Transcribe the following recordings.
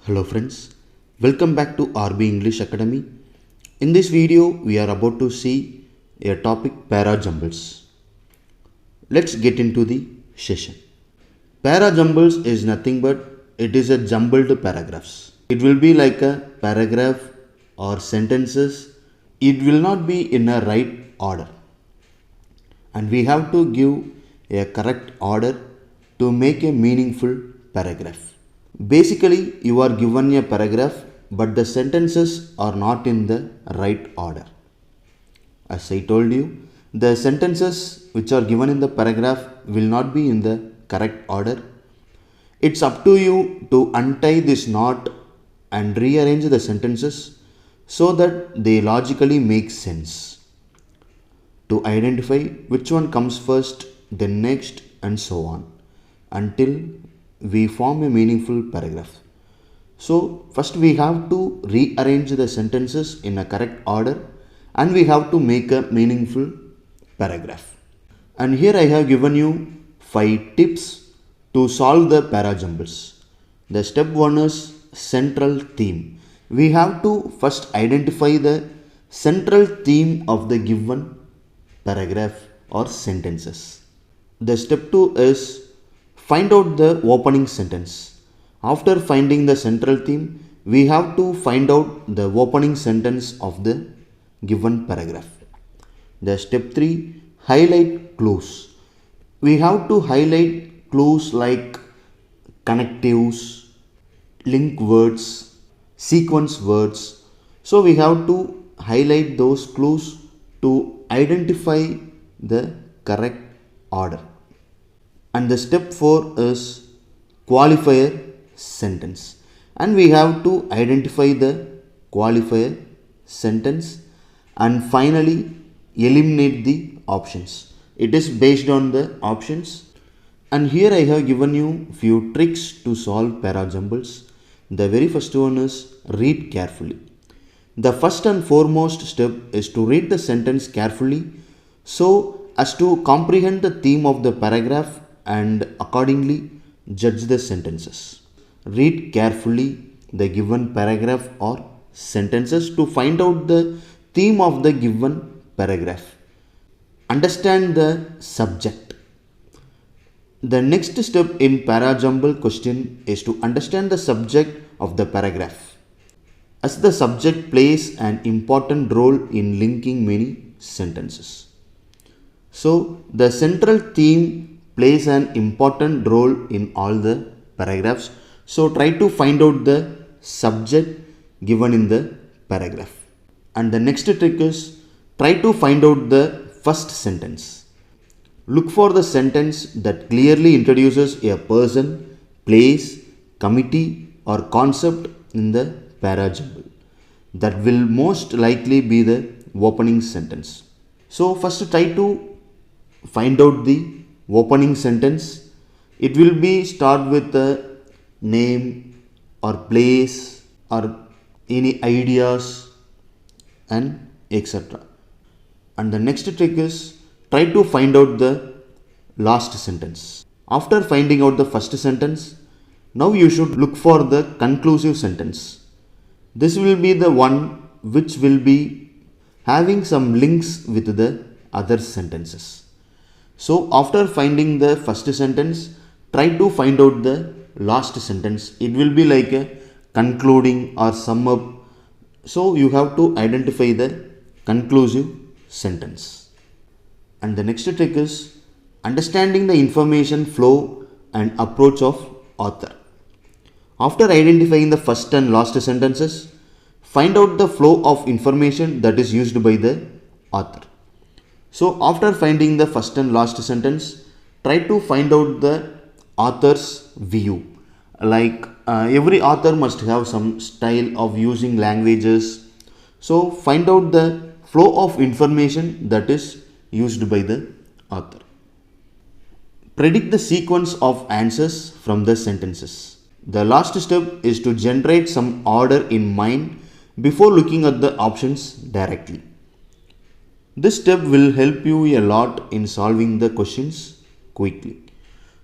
Hello friends, welcome back to RB English Academy. In this video, we are about to see a topic para jumbles. Let's get into the session. Para jumbles is nothing but it is a jumbled paragraphs. It will be like a paragraph or sentences. It will not be in a right order. And we have to give a correct order to make a meaningful paragraph. Basically, you are given a paragraph, but the sentences are not in the right order. As I told you, the sentences which are given in the paragraph will not be in the correct order. It's up to you to untie this knot and rearrange the sentences so that they logically make sense. To identify which one comes first, then next, and so on, until we form a meaningful paragraph. So first we have to rearrange the sentences in a correct order and we have to make a meaningful paragraph. And here I have given you 5 tips to solve the para jumbles. The step 1 is central theme. We have to first identify the central theme of the given paragraph or sentences. The step 2 is find out the opening sentence. After finding the central theme, we have to find out the opening sentence of the given paragraph. The step 3, highlight clues. We have to highlight clues like connectives, link words, sequence words. So we have to highlight those clues to identify the correct order. And the step 4 is qualifier sentence. And we have to identify the qualifier sentence and finally eliminate the options. It is based on the options. And here I have given you few tricks to solve para jumbles. The very first one is read carefully. The first and foremost step is to read the sentence carefully so as to comprehend the theme of the paragraph and accordingly judge the sentences. Read carefully the given paragraph or sentences to find out the theme of the given paragraph. Understand the subject. The next step in para jumble question is to understand the subject of the paragraph, as the subject plays an important role in linking many sentences. So the central theme plays an important role in all the paragraphs. So try to find out the subject given in the paragraph. And the next trick is try to find out the first sentence. Look for the sentence that clearly introduces a person, place, committee or concept in the para jumble. That will most likely be the opening sentence. So first try to find out the opening sentence. It will be start with a name or place or any ideas and etc. And the next trick is try to find out the last sentence. After finding out the first sentence, now you should look for the conclusive sentence. This will be the one which will be having some links with the other sentences. So after finding the first sentence, try to find out the last sentence. It will be like a concluding or sum up. So you have to identify the conclusive sentence. And the next trick is understanding the information flow and approach of author. After identifying the first and last sentences, find out the flow of information that is used by the author. So after finding the first and last sentence, try to find out the author's view. Like every author must have some style of using languages. So find out the flow of information that is used by the author. Predict the sequence of answers from the sentences. The last step is to generate some order in mind before looking at the options directly. This step will help you a lot in solving the questions quickly.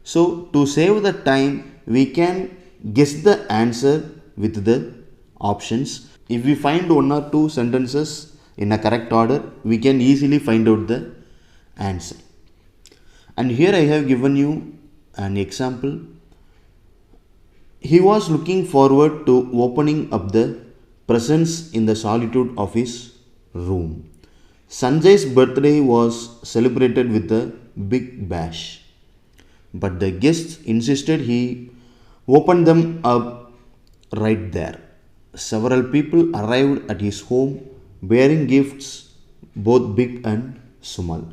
So to save the time, we can guess the answer with the options. If we find one or two sentences in a correct order, we can easily find out the answer. And here I have given you an example. He was looking forward to opening up the presents in the solitude of his room. Sanjay's birthday was celebrated with a big bash, but the guests insisted he open them up right there. Several people arrived at his home bearing gifts, both big and small.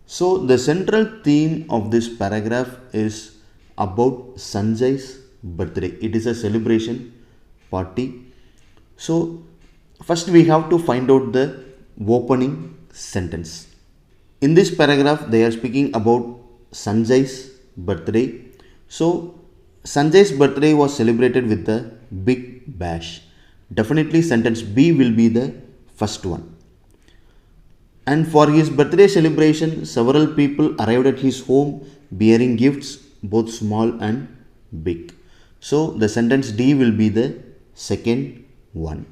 So, the central theme of this paragraph is about Sanjay's birthday. It is a celebration party. So, first we have to find out the opening sentence. In this paragraph, they are speaking about Sanjay's birthday. So, Sanjay's birthday was celebrated with a big bash. Definitely, sentence B will be the first one. And for his birthday celebration, several people arrived at his home bearing gifts, both small and big. So, the sentence D will be the second one.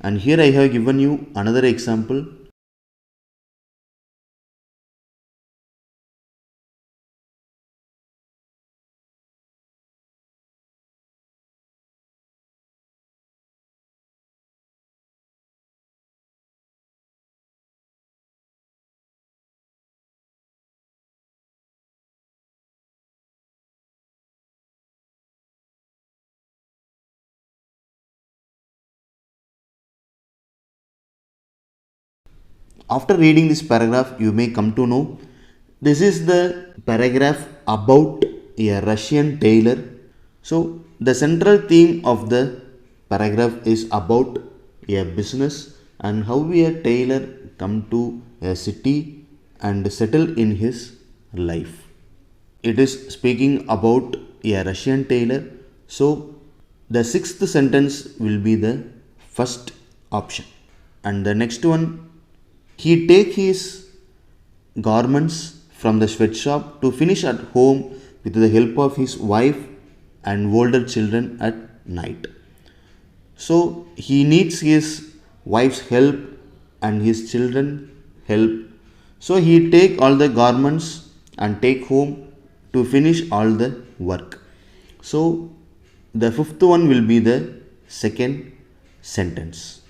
And here I have given you another example. After reading this paragraph, you may come to know this is the paragraph about a Russian tailor. So, the central theme of the paragraph is about a business and how a tailor come to a city and settle in his life. It is speaking about a Russian tailor. So, the sixth sentence will be the first option. And the next one, he take his garments from the sweatshop to finish at home with the help of his wife and older children at night. So he needs his wife's help and his children help. So he take all the garments and take home to finish all the work. So the fifth one will be the second sentence.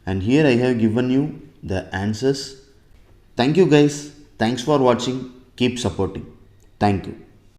And here I have given you the answers. Thank you guys. Thanks for watching. Keep supporting. Thank you.